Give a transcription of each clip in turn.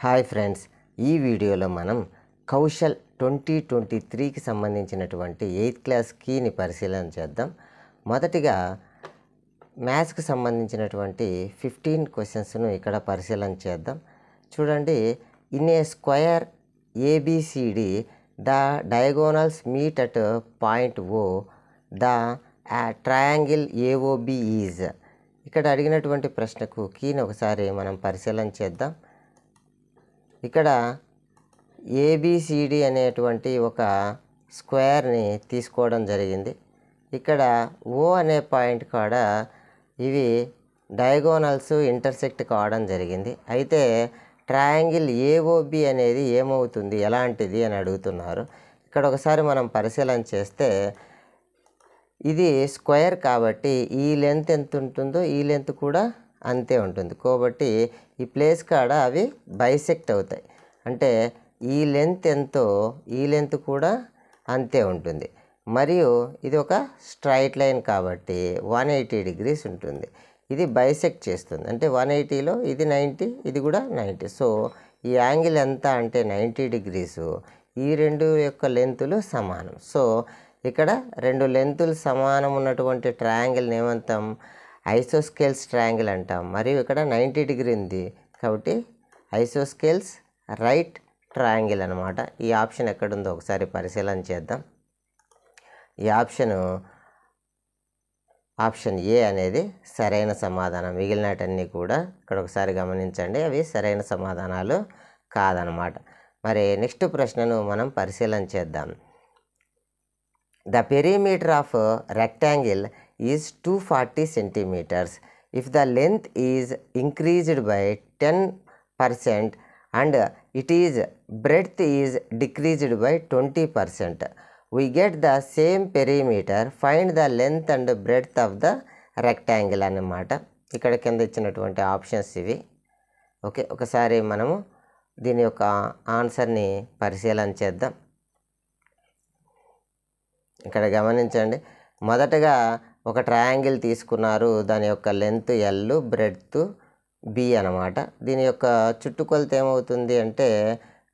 Hi friends, ఈ వీడియోలో మనం కౌశల్ 2023కి సంబంధించినటువంటి 8th క్లాస్ కీని పరిశీలన చేద్దాం. మొదటిగా మ్యాథ్స్కి సంబంధించినటువంటి 15 క్వశ్చన్స్ను ఇక్కడ పరిశీలన చేద్దాం. చూడండి, in a square ABCD the diagonals meet at point O the triangle AOB is. ఇక్కడ అడిగినటువంటి ప్రశ్నకు కీని ఒకసారి మనం పరిశీలన చేద్దాం. ఇక్కడ ఏబిసిడి అనేటువంటి ఒక స్క్వేర్ని తీసుకోవడం జరిగింది. ఇక్కడ ఓ అనే పాయింట్ కాడ ఇవి డయాగోనల్స్ ఇంటర్సెక్ట్ కావడం జరిగింది. అయితే ట్రయాంగిల్ ఏఓబి అనేది ఏమవుతుంది, ఎలాంటిది అని అడుగుతున్నారు. ఇక్కడ ఒకసారి మనం పరిశీలన చేస్తే ఇది స్క్వేర్ కాబట్టి ఈ లెంత్ ఎంత ఉంటుందో ఈ లెంత్ కూడా అంతే ఉంటుంది. కాబట్టి ఈ ప్లేస్ కాడ అవి బైసెక్ట్ అవుతాయి. అంటే ఈ లెంత్ ఎంతో ఈ లెంత్ కూడా అంతే ఉంటుంది. మరియు ఇది ఒక స్ట్రైట్ లైన్ కాబట్టి 180 degrees ఉంటుంది. ఇది బైసెక్ట్ చేస్తుంది. అంటే 180లో ఇది 90, ఇది కూడా 90. సో ఈ యాంగిల్ ఎంత అంటే 90 degrees. ఈ రెండు యొక్క లెంతులు సమానం. సో ఇక్కడ రెండు లెంతులు సమానం ఉన్నటువంటి ట్రయాంగిల్ని ఏమంటాం, ఐసోస్కేల్స్ ట్రయాంగిల్ అంటాం. మరియు ఇక్కడ 90 degree ఉంది కాబట్టి ఐసోస్కేల్స్ రైట్ ట్రయాంగిల్ అనమాట. ఈ ఆప్షన్ ఎక్కడుందో ఒకసారి పరిశీలన చేద్దాం. ఈ ఆప్షన్ ఏ అనేది సరైన సమాధానం. మిగిలినటన్నీ కూడా ఇక్కడ ఒకసారి గమనించండి, అవి సరైన సమాధానాలు కాదనమాట. మరి నెక్స్ట్ ప్రశ్నను మనం పరిశీలన చేద్దాం. The perimeter of a rectangle is 240 centimeters. If the length is increased by 10% and its breadth is decreased by 20%, we get the same perimeter. Find the length and breadth of the rectangle అన్నమాట. ఇక్కడ కింద ఇచ్చినటువంటి options ఇవి. Okay, ఒకసారి మనము దీని యొక్క ఆన్సర్ని పరిశీలన చేద్దాం. ఇక్కడ గమనించండి, మొదటగా ఒక ట్రయాంగిల్ తీసుకున్నారు. దాని యొక్క లెంత్ ఎల్, బ్రెడ్త్ బి అనమాట. దీని యొక్క చుట్టుకొలత ఏమవుతుంది అంటే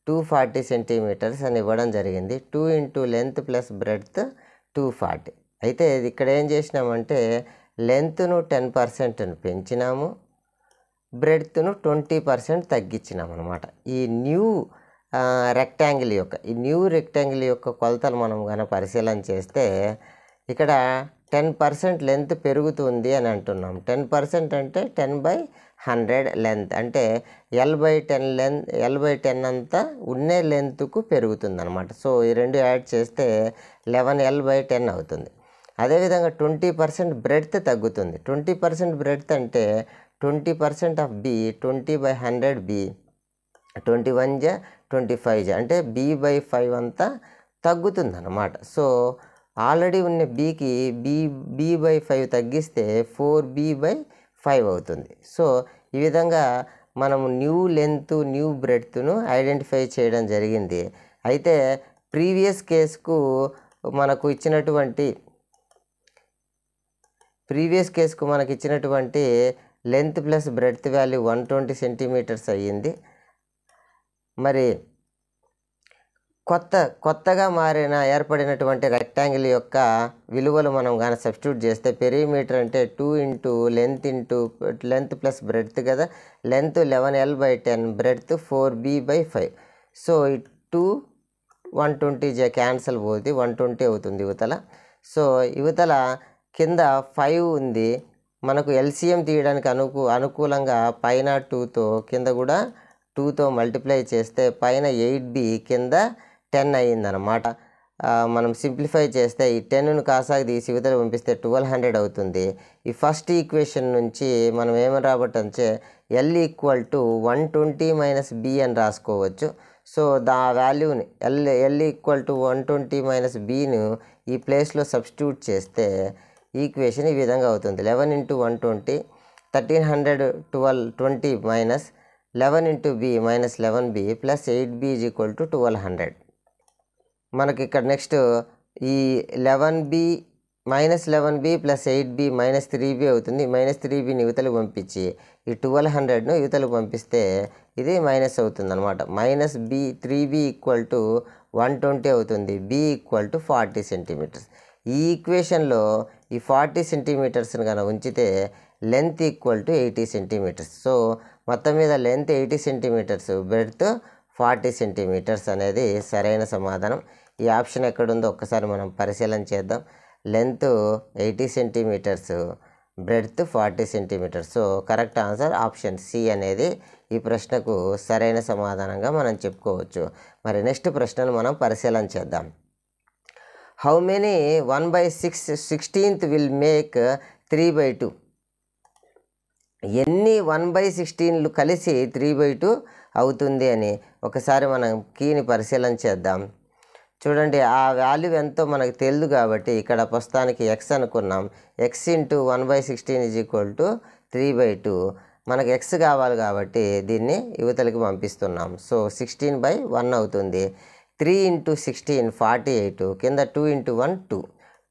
240 centimeters అని ఇవ్వడం జరిగింది. 2 into లెంత్ ప్లస్ బ్రెడ్త్ 240. అయితే ఇక్కడ ఏం చేసినామంటే లెంత్ను 10% పెంచినాము, బ్రెడ్త్ను 20% తగ్గించినాం అనమాట. ఈ న్యూ రెక్టాంగిల్ యొక్క కొలతలు మనం కనుక పరిశీలన చేస్తే ఇక్కడ 10% లెంత్ పెరుగుతుంది అని అంటున్నాం. 10% అంటే 10/100 లెంత్, అంటే L/10 అంతా ఉన్నే లెంత్కు పెరుగుతుంది అనమాట. సో ఈ రెండు యాడ్ చేస్తే 11L/10 అవుతుంది. అదేవిధంగా 20% బ్రెడ్త్ తగ్గుతుంది. 20% బ్రెడ్త్ అంటే 20% ఆఫ్ బి 20/100 బి, 21 25 అంటే b/5 అంతా తగ్గుతుంది అన్నమాట. సో ఆల్రెడీ ఉన్న బీకి b/5 తగ్గిస్తే 4b/5 అవుతుంది. సో ఈ విధంగా మనము న్యూ లెంత్ మనకు ఐడెంటిఫై చేయడం జరిగింది. అయితే ప్రీవియస్ కేసుకు మనకు ఇచ్చినటువంటి length plus breadth value 120 centimeters అయ్యింది. మరి కొత్తగా ఏర్పడినటువంటి రెక్టాంగిల్ యొక్క విలువలు మనం కానీ సబ్స్టిట్యూట్ చేస్తే పెరిమీటర్ అంటే 2 into లెంత్ ప్లస్ బ్రెడ్త్ కదా. Length 11L/10, breadth 4b/5. So ఈ 2 120 క్యాన్సల్ పోతే 120 అవుతుంది యువతల. సో యువతల కింద 5 ఉంది. మనకు ఎల్సిఎం తీయడానికి అనుకూలంగా పైన 2తో కింద కూడా 2తో మల్టిప్లై చేస్తే పైన 8b కింద 10 అయ్యిందనమాట. మనం సింప్లిఫై చేస్తే ఈ 10ను కాసాకి తీసి ఇవతల పంపిస్తే 1200 అవుతుంది. ఈ ఫస్ట్ ఈక్వేషన్ నుంచి మనం ఏమని రాబట్టంటే L = 120 - b అని రాసుకోవచ్చు. సో దా వాల్యూని L = 120 - bను ఈ ప్లేస్లో సబ్స్టిట్యూట్ చేస్తే ఈక్వేషన్ ఈ విధంగా అవుతుంది. 11 × 120 1300 20 minus 11 × b - 11b plus 8b = 1200. మనకి ఇక్కడ నెక్స్ట్ ఈ 11b -11b + 8b -3b అవుతుంది. -3bని యువతలకు పంపించి ఈ 1200ను యువతలకు పంపిస్తే ఇది మైనస్ అవుతుంది అనమాట. -3b = 120 అవుతుంది. b = 40 centimetres. ఈ ఈక్వేషన్లో ఈ 40 సెంటీమీటర్స్ని కనుక ఉంచితే లెంత్ = 80 సెంటీమీటర్స్. సో మొత్తం మీద లెంత్ 80 సెంటీమీటర్స్, బ్రెడ్త్ 40 సెంటీమీటర్స్ అనేది సరైన సమాధానం. ఈ ఆప్షన్ ఎక్కడుందో ఒక్కసారి మనం పరిశీలన చేద్దాం. Length 80 centimetres, breadth 40 centimetres. So correct answer option C అనేది ఈ ప్రశ్నకు సరైన సమాధానంగా మనం చెప్పుకోవచ్చు. మరి నెక్స్ట్ ప్రశ్నను మనం పరిశీలన చేద్దాం. How many 1/16 will make 3/2? ఎన్ని 1/16 కలిసి 3/2 అవుతుంది అని ఒకసారి మనం కీని పరిశీలన చేద్దాం. చూడండి, ఆ వాల్యూ ఎంతో మనకు తెలియదు కాబట్టి ఇక్కడ ప్రస్తుతానికి ఎక్స్ అనుకున్నాం. ఎక్స్ × 1/16 = 3/2. మనకు ఎక్స్ కావాలి కాబట్టి దీన్ని యువతలకి పంపిస్తున్నాం. సో 16/1 అవుతుంది. 3 × 16 48. కింద 2 × 1 2.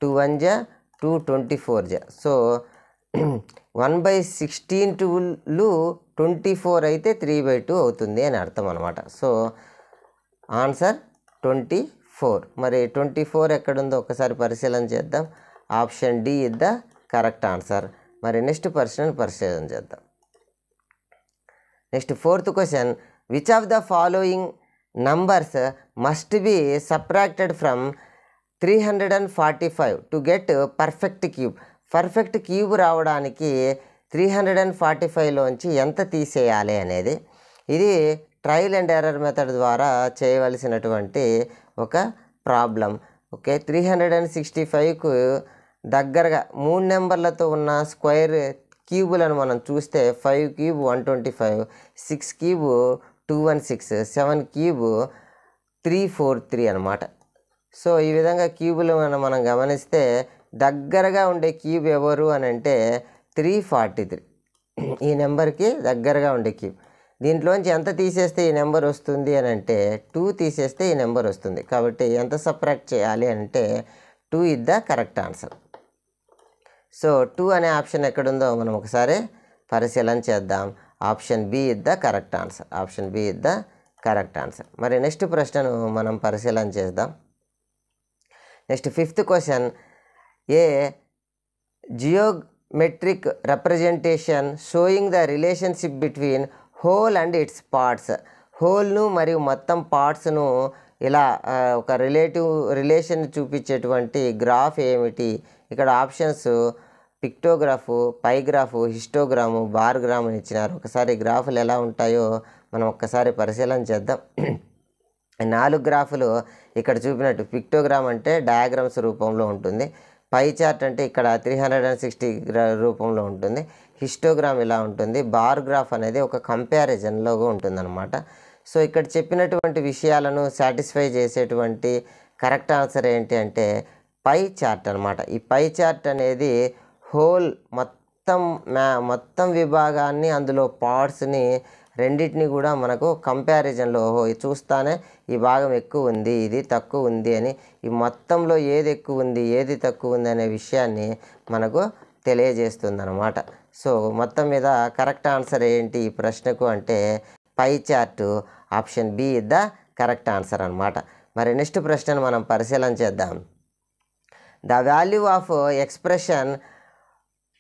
2 1 జా 2 24 జా. సో 1/16 24 అయితే 3/2 అవుతుంది అని అర్థం అనమాట. So answer 24. మరి 24 ఎక్కడుందో ఒకసారి పరిశీలన చేద్దాం. Option D is the correct answer. మరి నెక్స్ట్ ప్రశ్నను పరిశీలన చేద్దాం. Next 4th question, which of the following numbers must be subtracted from 345 to get perfect cube? Perfect cube రావడానికి 345లోంచి ఎంత తీసేయాలి అనేది ఇది ట్రయల్ అండ్ ఎర్రర్ మెథడ్ ద్వారా చేయవలసినటువంటి ఒక ప్రాబ్లం. ఓకే, 365కు దగ్గరగా 3 నెంబర్లతో ఉన్న స్క్వేర్ క్యూబులను మనం చూస్తే 5 క్యూబ్ 125, 6 క్యూబ్ 216, 7 క్యూబ్ 343 అనమాట. సో ఈ విధంగా క్యూబులు మనం గమనిస్తే దగ్గరగా ఉండే క్యూబ్ ఎవరు అని అంటే 343. ఈ నెంబర్కి దగ్గరగా ఉండే క్యూబ్. దీంట్లోంచి ఎంత తీసేస్తే ఈ నెంబర్ వస్తుంది అని అంటే 2 తీసేస్తే ఈ నెంబర్ వస్తుంది. కాబట్టి ఎంత సబ్ట్రాక్ట్ చేయాలి అంటే 2 is the correct answer. So 2 అనే ఆప్షన్ ఎక్కడుందో మనం ఒకసారి పరిశీలన చేద్దాం. Option B is the correct answer. Option B is the correct answer. మరి నెక్స్ట్ ప్రశ్నను మనం పరిశీలన చేద్దాం. Next 5th question, a geometric representation showing the relationship between whole and its parts? హోల్ను మరియు మొత్తం పార్ట్స్ను ఇలా ఒక రిలేషన్ చూపించేటువంటి గ్రాఫ్ ఏమిటి? ఇక్కడ ఆప్షన్స్ పిక్టోగ్రాఫు, పైగ్రాఫు, హిస్టోగ్రాము, బార్గ్రామ్ అని ఇచ్చినారు. ఒకసారి గ్రాఫులు ఎలా ఉంటాయో మనం ఒక్కసారి పరిశీలన చేద్దాం. 4 గ్రాఫులు ఇక్కడ చూపినట్టు పిక్టోగ్రామ్ అంటే డయాగ్రామ్స్ రూపంలో ఉంటుంది. పై చార్ట్ అంటే ఇక్కడ 360 రూపంలో ఉంటుంది. హిస్టోగ్రామ్ ఇలా ఉంటుంది. బార్ గ్రాఫ్ అనేది ఒక కంపారిజన్లో ఉంటుందన్నమాట. సో ఇక్కడ చెప్పినటువంటి విషయాలను సాటిస్ఫై చేసేటువంటి కరెక్ట్ ఆన్సర్ ఏంటి అంటే పై చార్ట్ అనమాట. ఈ పై చార్ట్ అనేది హోల్ మొత్తం విభాగాన్ని, అందులో పార్ట్స్ని రెండింటిని కూడా మనకు కంపారిజన్లో చూస్తానే ఈ భాగం ఎక్కువ ఉంది, ఇది తక్కువ ఉంది అని, ఈ మొత్తంలో ఏది ఎక్కువ ఉంది ఏది తక్కువ ఉంది అనే విషయాన్ని మనకు తెలియజేస్తుంది అనమాట. సో మొత్తం మీద కరెక్ట్ ఆన్సర్ ఏంటి ఈ ప్రశ్నకు అంటే pie chart. Option B is the correct answer అనమాట. మరి నెక్స్ట్ ప్రశ్నను మనం పరిశీలన చేద్దాం. The value of expression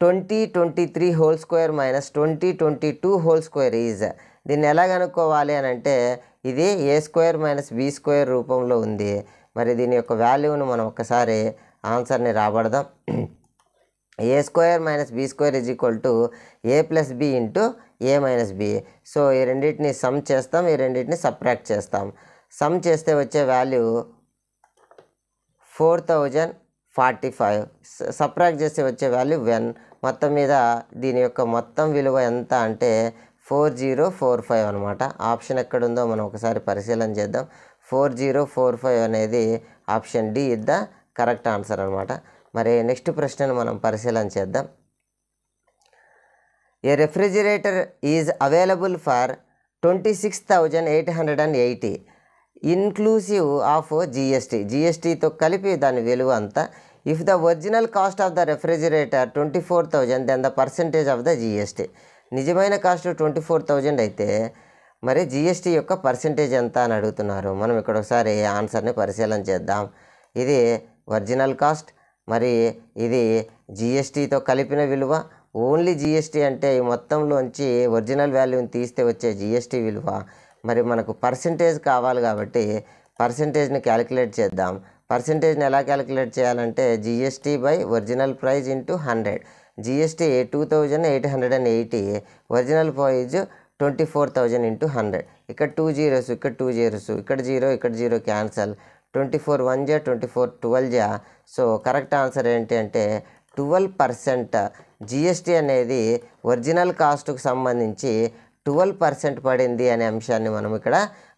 2023 whole square minus 2022 whole square is. దీన్ని ఎలా కనుక్కోవాలి అని అంటే ఇది a square minus b square రూపంలో ఉంది. మరి దీని యొక్క వాల్యూను మనం ఒకసారి ఆన్సర్ని రాబడదాం. A square minus b square is equal to a plus b into a minus b. So ఈ రెండింటిని సమ్ చేస్తాం, ఈ రెండింటిని సబ్ట్రాక్ట్ చేస్తాం. సమ్ చేస్తే వచ్చే వాల్యూ 4045. సబ్ట్రాక్ట్ చేస్తే వచ్చే వాల్యూ 1. మొత్తం మీద దీని యొక్క మొత్తం విలువ ఎంత అంటే 4045 అనమాట. ఆప్షన్ ఎక్కడుందో మనం ఒకసారి పరిశీలన చేద్దాం. 4045 అనేది option D is the correct answer అనమాట. మరి నెక్స్ట్ ప్రశ్నను మనం పరిశీలన చేద్దాం. A refrigerator is available for 26,880 inclusive of GST. జిఎస్టీతో కలిపి దాని విలువ అంతా. If the original cost of the refrigerator 24,000 then the percentage of the GST. నిజమైన కాస్ట్ 24,000 అయితే మరి జిఎస్టీ యొక్క పర్సెంటేజ్ ఎంత అని అడుగుతున్నారు. మనం ఇక్కడ ఒకసారి ఆన్సర్ని పరిశీలన చేద్దాం. ఇది ఒరిజినల్ కాస్ట్, మరి ఇది జిఎస్టీతో కలిపిన విలువ. ఓన్లీ జిఎస్టీ అంటే ఈ మొత్తంలోంచి ఒరిజినల్ వాల్యూని తీస్తే వచ్చే జిఎస్టీ విలువ. మరి మనకు పర్సెంటేజ్ కావాలి కాబట్టి పర్సెంటేజ్ని క్యాలిక్యులేట్ చేద్దాం. పర్సెంటేజ్ని ఎలా క్యాలిక్యులేట్ చేయాలంటే GST by original price into 100. GST 2,880, original price 24,000 into 100. ఇక్కడ 2 zeros, ఇక్కడ 2 zeros, ఇక్కడ 0, ఇక్కడ 0 క్యాన్సల్. 24 1 జా 24 12 జా. సో కరెక్ట్ ఆన్సర్ ఏంటి అంటే 12%. జిఎస్టీ అనేది ఒరిజినల్ కాస్ట్కు సంబంధించి 12% పడింది అనే అంశాన్ని మనం ఇక్కడ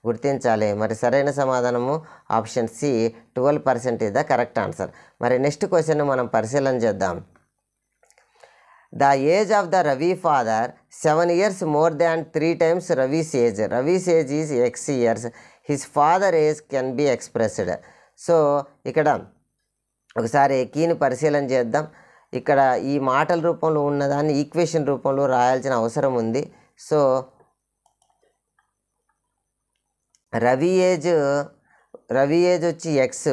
గుర్తించాలి. మరి సరైన సమాధానము option C, 12% is the correct answer. మరి నెక్స్ట్ క్వశ్చన్ మనం పరిశీలన చేద్దాం. The age of the Ravi father 7 years more than 3 times Ravi's age. Ravi's age is X years. His father age can be expressed. So ఇక్కడ ఒకసారి కీని పరిశీలన చేద్దాం. ఇక్కడ ఈ మాటల రూపంలో ఉన్నదాన్ని ఈక్వేషన్ రూపంలో రాయాల్సిన అవసరం ఉంది. సో రవి ఏజ్ వచ్చి ఎక్స్,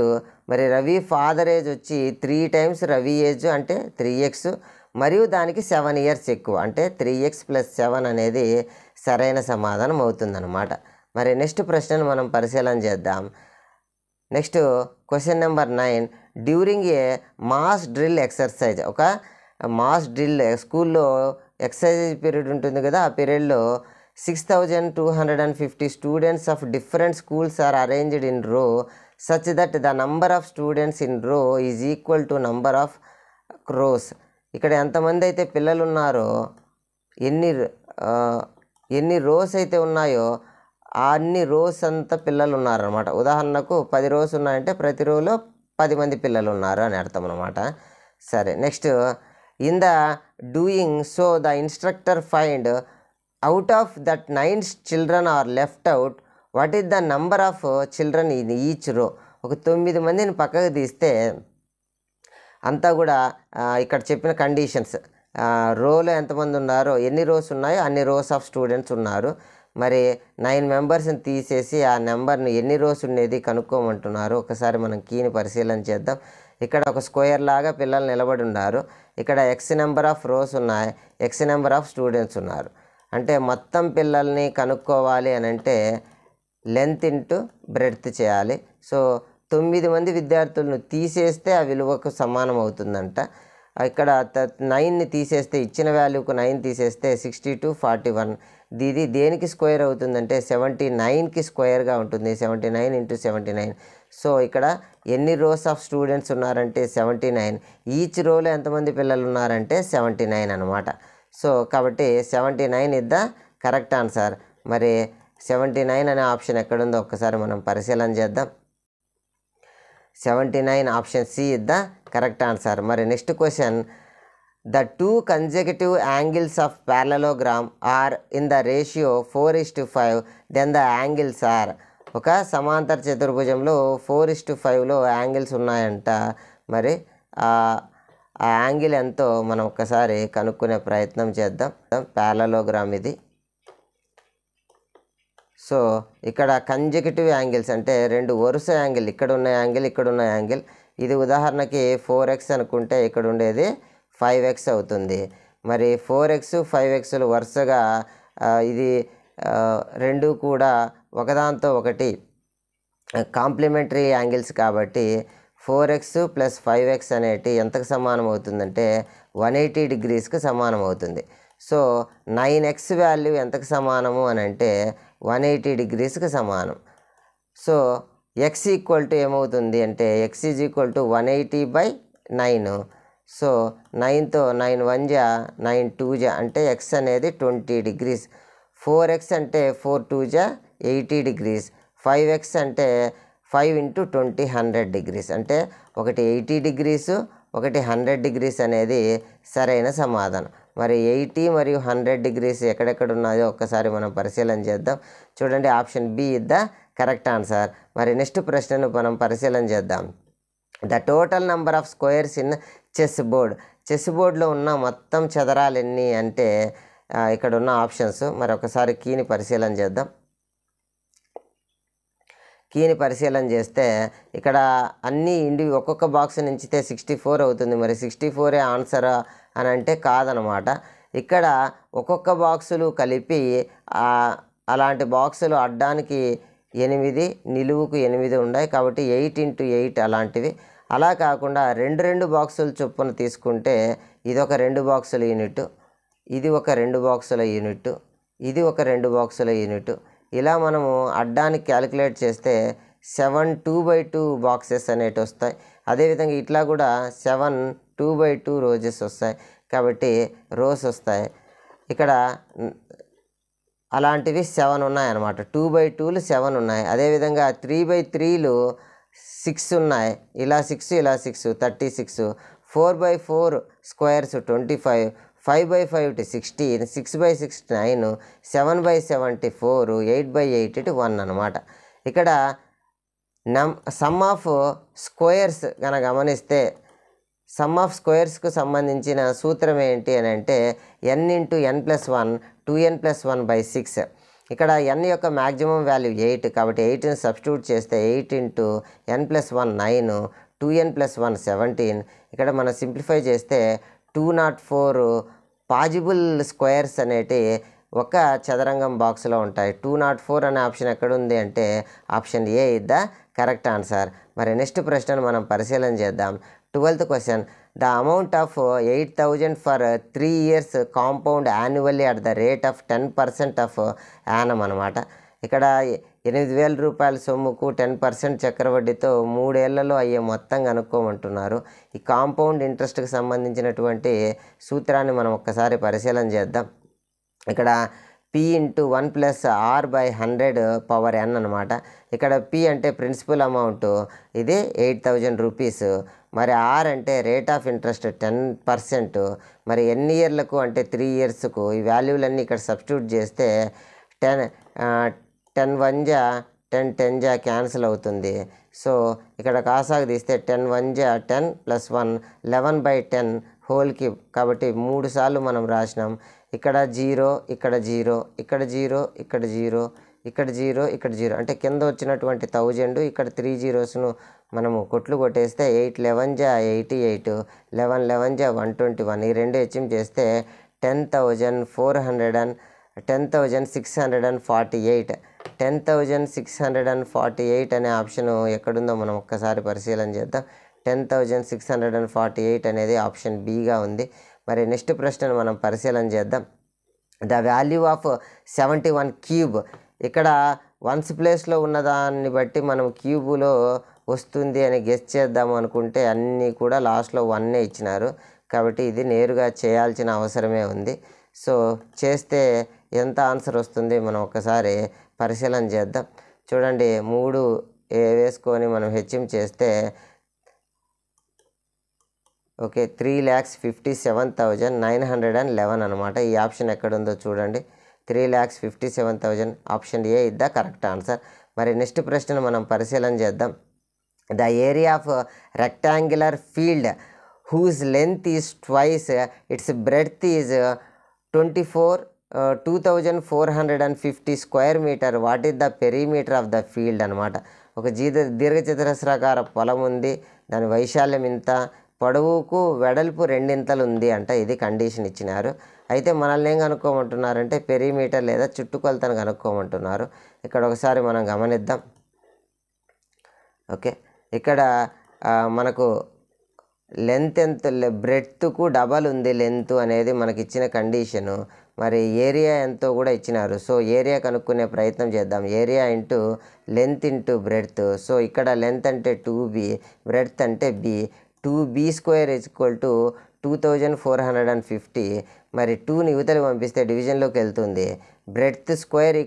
మరి రవి ఫాదర్ ఏజ్ వచ్చి 3 times రవి ఏజ్ అంటే 3x, మరియు దానికి 7 years ఎక్కువ అంటే 3x + 7 అనేది సరైన సమాధానం అవుతుందన్నమాట. మరి నెక్స్ట్ ప్రశ్నను మనం పరిశీలన చేద్దాం. Next question number 9. During a mass drill exercise, ఒక మాస్ డ్రిల్ స్కూల్లో ఎక్సర్సైజ్ పీరియడ్ ఉంటుంది కదా, ఆ పీరియడ్లో 6,250 students of different schools are arranged in row such that the number of students in row is equal to number of rows. ఇక్కడ ఎంతమంది అయితే పిల్లలు ఉన్నారో, ఎన్ని రోస్ అయితే ఉన్నాయో అన్ని రోస్ అంతా పిల్లలు ఉన్నారనమాట. ఉదాహరణకు 10 రోస్ ఉన్నాయంటే ప్రతి రోలో 10 మంది పిల్లలు ఉన్నారు అని అర్థం అనమాట. సరే, next in the doing so the instructor find out of that 9 children are left out, what is the number of children in each row. ఒక 9 మందిని పక్కకు తీస్తే అంతా కూడా ఇక్కడ చెప్పిన కండిషన్స్, రోలో ఎంతమంది ఉన్నారో, ఎన్ని రోస్ ఉన్నాయో అన్ని రోస్ ఆఫ్ స్టూడెంట్స్ ఉన్నారు. మరి 9 మెంబర్స్ని తీసేసి ఆ నెంబర్ని ఎన్ని రోస్ ఉండేది కనుక్కోమంటున్నారు. ఒకసారి మనం కీని పరిశీలన చేద్దాం. ఇక్కడ ఒక స్క్వేర్ లాగా పిల్లలు నిలబడి ఉన్నారు. ఇక్కడ ఎక్స్ నెంబర్ ఆఫ్ రోస్ ఉన్నాయి, ఎక్స్ నెంబర్ ఆఫ్ స్టూడెంట్స్ ఉన్నారు. అంటే మొత్తం పిల్లల్ని కనుక్కోవాలి అని అంటే లెంత్ ఇంటూ బ్రెడ్త్ చేయాలి. సో 9 మంది విద్యార్థులను తీసేస్తే ఆ విలువకు సమానం అవుతుందంట. ఇక్కడ 9ని తీసేస్తే, ఇచ్చిన వాల్యూకు 9 తీసేస్తే 62 41. ఇది దేనికి స్క్వేర్ అవుతుందంటే 79కి స్క్వేర్గా ఉంటుంది. 79 × 79. సో ఇక్కడ ఎన్ని రోస్ ఆఫ్ స్టూడెంట్స్ ఉన్నారంటే 79. ఈచ్ రోలో ఎంతమంది పిల్లలు ఉన్నారంటే 79 అనమాట. సో కాబట్టి 79 ఇస్ ద కరెక్ట్ ఆన్సర్. మరి 79 అనే ఆప్షన్ ఎక్కడుందో ఒక్కసారి మనం పరిశీలన చేద్దాం. 79 option C is the correct answer. మరి next question, the 2 consecutive angles of parallelogram are in the ratio 4:5, then the angles are. ఒక సమాంతర చతుర్భుజంలో 4:5లో యాంగిల్స్ ఉన్నాయంట. మరి ఆ యాంగిల్ ఎంతో మనం ఒక్కసారి కనుక్కునే ప్రయత్నం చేద్దాం. ప్యారలోగ్రామ్ ఇది. సో ఇక్కడ కన్జెక్యూటివ్ యాంగిల్స్ అంటే 2 వరుస యాంగిల్, ఇక్కడ ఉన్న యాంగిల్, ఇక్కడ ఉన్న యాంగిల్. ఇది ఉదాహరణకి 4x అనుకుంటే ఇక్కడ ఉండేది 5x అవుతుంది. మరి 4x 5xలు వరుసగా ఇది రెండు కూడా ఒకదాంతో ఒకటి కాంప్లిమెంటరీ యాంగిల్స్ కాబట్టి 4x + 5x అనేటి ఎంతకు సమానం అవుతుందంటే 180 degreesకి సమానం అవుతుంది. సో 9x వాల్యూ ఎంతకు సమానము అని అంటే 180 degreesకి సమానం. సో x ఈక్వల్ టు ఏమవుతుంది అంటే x is equal to 180/9. So 9తో 9 1 జా 9 2 జా అంటే x అనేది 20 degrees. 4x అంటే 4 2 జా 80 degrees. 5x అంటే 5 × 20 100 degrees. అంటే ఒకటి 80 degrees, ఒకటి 100 degrees అనేది సరైన సమాధానం. మరి 80 మరియు 100 degrees ఎక్కడెక్కడ ఉన్నాయో ఒక్కసారి మనం పరిశీలన చేద్దాం. చూడండి, option B is the correct answer. మరి నెక్స్ట్ ప్రశ్నను మనం పరిశీలన చేద్దాం. The total number of squares in chess బోర్డ్లో ఉన్న మొత్తం చదరాలు ఎన్ని అంటే ఇక్కడ ఉన్న ఆప్షన్స్. మరి ఒకసారి కీని పరిశీలన చేద్దాం. కీని పరిశీలన చేస్తే ఇక్కడ అన్ని ఒక్కొక్క బాక్స్ నుంచితే 64 అవుతుంది. మరి 64 ఆన్సరా అని అంటే కాదనమాట. ఇక్కడ ఒక్కొక్క బాక్సులు కలిపి అలాంటి బాక్సులు అడ్డానికి 8, నిలువుకు 8 ఉన్నాయి కాబట్టి 8 × 8 అలాంటివి. అలా కాకుండా రెండు బాక్సులు చొప్పున తీసుకుంటే ఇది ఒక 2 బాక్సుల యూనిట్, ఇది ఒక 2 బాక్సుల యూనిట్, ఇది ఒక 2 బాక్సుల యూనిట్. ఇలా మనము అడ్డానికి క్యాలిక్యులేట్ చేస్తే 7 2/2 బాక్సెస్ అనేవి వస్తాయి. అదేవిధంగా ఇట్లా కూడా 7 2/2 రోజెస్ వస్తాయి కాబట్టి రోస్ వస్తాయి. ఇక్కడ అలాంటివి 7 ఉన్నాయన్నమాట. 2/2లు 7 ఉన్నాయి. అదేవిధంగా 3/3లు 6 ఉన్నాయి. ఇలా 6 ఇలా 6 36, 4/4 స్క్వేర్స్ 25, 5/5 16, 6/6 9, 7/7 4, 8/8 1 అనమాట. ఇక్కడ సమ్ ఆఫ్ స్క్వేర్స్ కనుక గమనిస్తే సమ్ ఆఫ్ స్క్వేర్స్కు సంబంధించిన సూత్రం ఏంటి అని అంటే n × n+1 2n+1/6. ఇక్కడ n యొక్క మ్యాక్సిమం వాల్యూ 8 కాబట్టి 8ని సబ్స్టిట్యూట్ చేస్తే 8 × n+1 9, 2n+1 17. ఇక్కడ మనం సింప్లిఫై చేస్తే 204 పాజిబుల్ స్క్వేర్స్ అనేటి ఒక చదరంగం బాక్స్లో ఉంటాయి. 204 అనే ఆప్షన్ ఎక్కడ ఉంది అంటే option A is the correct answer. మరి నెక్స్ట్ ప్రశ్నను మనం పరిశీలన చేద్దాం. 12th question, the amount of 8,000 for 3 years compound annually at the rate of 10% of annum అనమాట. ఇక్కడ 8,000 రూపాయల సొమ్ముకు 10% చక్రవడ్డీతో 3 ఏళ్లలో అయ్యే మొత్తం కనుక్కోమంటున్నారు. ఈ కాంపౌండ్ ఇంట్రెస్ట్కి సంబంధించినటువంటి సూత్రాన్ని మనం ఒక్కసారి పరిశీలన చేద్దాం. ఇక్కడ p × 1 + r/100 n అనమాట. ఇక్కడ p అంటే ప్రిన్సిపల్ అమౌంట్, ఇది 8,000 రూపీస్. మరి r అంటే రేట్ ఆఫ్ ఇంట్రెస్ట్ 10%. మరి ఎన్ని ఇయర్లకు అంటే 3 yearsకు. ఈ వాల్యూలన్నీ ఇక్కడ సబ్స్టిట్యూట్ చేస్తే 10 1 జా 10 10 జా క్యాన్సిల్ అవుతుంది. సో ఇక్కడ కాసాగు తీస్తే 10 1 జా 10 + 1 11/10 హోల్కి కాబట్టి 3 సార్లు మనం రాసినాం. ఇక్కడ 0, ఇక్కడ 0, ఇక్కడ 0, ఇక్కడ 0, ఇక్కడ 0, ఇక్కడ 0 అంటే కింద వచ్చినటువంటి 1000, ఇక్కడ 3 zeros మనము కొట్లు కొట్టేస్తే 8 11 జా 88, 11 11 జా 121. ఈ రెండు హెచ్ఎం చేస్తే 10,648, 10,648 అనే ఆప్షన్ ఎక్కడుందో మనం ఒక్కసారి పరిశీలన చేద్దాం. 10,648 అనేది ఆప్షన్ బిగా ఉంది. మరి నెక్స్ట్ ప్రశ్నను మనం పరిశీలన చేద్దాం. The value of 71 cube. ఇక్కడ వన్స్ ప్లేస్లో ఉన్నదాన్ని బట్టి మనం క్యూబులో వస్తుంది అని గెస్ చేద్దాము అనుకుంటే అన్నీ కూడా లాస్ట్లో 1 ఇచ్చినారు కాబట్టి ఇది నేరుగా చేయాల్సిన అవసరమే ఉంది. సో చేస్తే ఎంత ఆన్సర్ వస్తుంది మనం ఒకసారి పరిశీలన చేద్దాం. చూడండి 3 వేసుకొని మనం హెచ్ఎం చేస్తే ఓకే 3,57,911 అనమాట. ఈ ఆప్షన్ ఎక్కడుందో చూడండి. 3,57,000 option A is the correct answer. మరి నెక్స్ట్ ప్రశ్నను మనం పరిశీలన చేద్దాం. The area of rectangular field whose length is twice its breadth is 2,450 square metre. What is the perimeter of the field అనమాట. ఒక దీర్ఘచతురస్రాకార పొలం ఉంది, దాని వైశాల్యం ఇంత, పొడవుకు వెడల్పు 2 ఉంది అంట. ఇది కండిషన్ ఇచ్చినారు. అయితే మనల్ని ఏం కనుక్కోమంటున్నారంటే పెరిమీటర్ లేదా చుట్టుకొలతను కనుక్కోమంటున్నారు. ఇక్కడ ఒకసారి మనం గమనిద్దాం. ఓకే ఇక్కడ మనకు లెంత్ ఎంత, బ్రెడ్త్కు డబల్ ఉంది లెంత్ అనేది మనకి ఇచ్చిన కండిషను. మరి ఏరియా ఎంతో కూడా ఇచ్చినారు. సో ఏరియా కనుక్కునే ప్రయత్నం చేద్దాం. Area into length into breadth. So ఇక్కడ లెంత్ అంటే 2b, బ్రెడ్త్ అంటే b. 2b² = 2,450. మరి 2ని యువతలు పంపిస్తే డివిజన్లోకి వెళ్తుంది. Breadth square =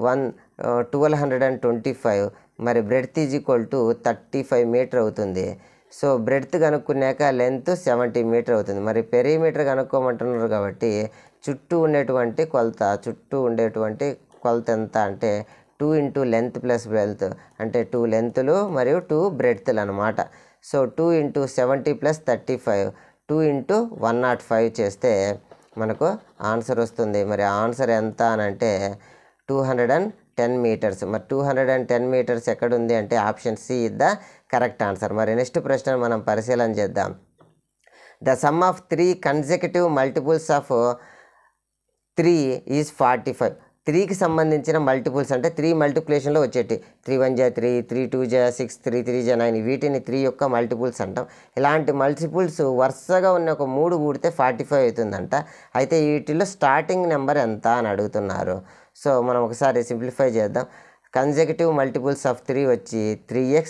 1,225. మరి breadth is equal to 35 metre అవుతుంది. సో బ్రెడ్త్ కనుక్కున్నాక లెంత్ 70 మీటర్ అవుతుంది. మరి పెరిమీటర్ కనుక్కోమంటున్నారు కాబట్టి చుట్టూ ఉండేటువంటి కొలత ఎంత అంటే 2 × లెంత్ + బ్రెడ్త్ అంటే 2 లెంత్లు మరియు 2 బ్రెడ్త్లు అనమాట. సో 2 × 70 + 35 2 × 105 చేస్తే మనకు ఆన్సర్ వస్తుంది. మరి ఆన్సర్ ఎంత అని అంటే 210 మీటర్స్. మరి 210 మీటర్స్ ఎక్కడుంది అంటే option C is the correct answer. మరి నెక్స్ట్ ప్రశ్న మనం పరిశీలన చేద్దాం. The sum of 3 consecutive multiples of 3 is 45. 3కి సంబంధించిన మల్టిపుల్స్ అంటే 3 మల్టిప్లికేషన్లో వచ్చేటి 3 × 1 = 3, 3 × 2 = 6, 3 × 3 = 9. వీటిని 3 యొక్క మల్టిపుల్స్ అంటాం. ఇలాంటి మల్టిపుల్స్ వరుసగా ఉన్న ఒక 3 కూడితే 45 అవుతుందంట. అయితే వీటిలో స్టార్టింగ్ నెంబర్ ఎంత అని అడుగుతున్నారు. సో మనం ఒకసారి సింప్లిఫై చేద్దాం. కన్సెక్యూటివ్ మల్టిపుల్స్ ఆఫ్ 3 వచ్చి 3x,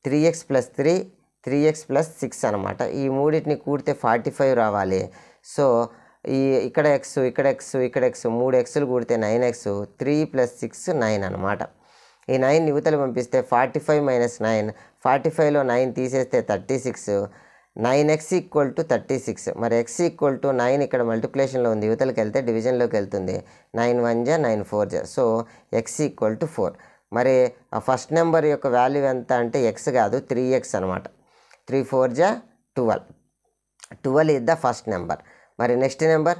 3x + 3, 3x + 6 అనమాట. ఈ మూడింటిని కూడితే 45 రావాలి. సో ఇక్కడ x, ఇక్కడ x, ఇక్కడ x 3 xలు కూడితే 9x, 3 + 6 9 అనమాట. ఈ 9 యువతలు పంపిస్తే 45 - 9, 45లో 9 తీసేస్తే 36, 9x = 36. మరి x = 9 ఇక్కడ మల్టిప్లికేషన్లో ఉంది, యువతలకి వెళ్తే డివిజన్లోకి వెళ్తుంది. 9 × 1 = 9 × 4 = సో x = 4. మరి ఆ ఫస్ట్ నెంబర్ యొక్క వాల్యూ ఎంత అంటే x కాదు 3x అనమాట. 3 × 4 = 12. 12 is the first number. మరి నెక్స్ట్ నెంబర్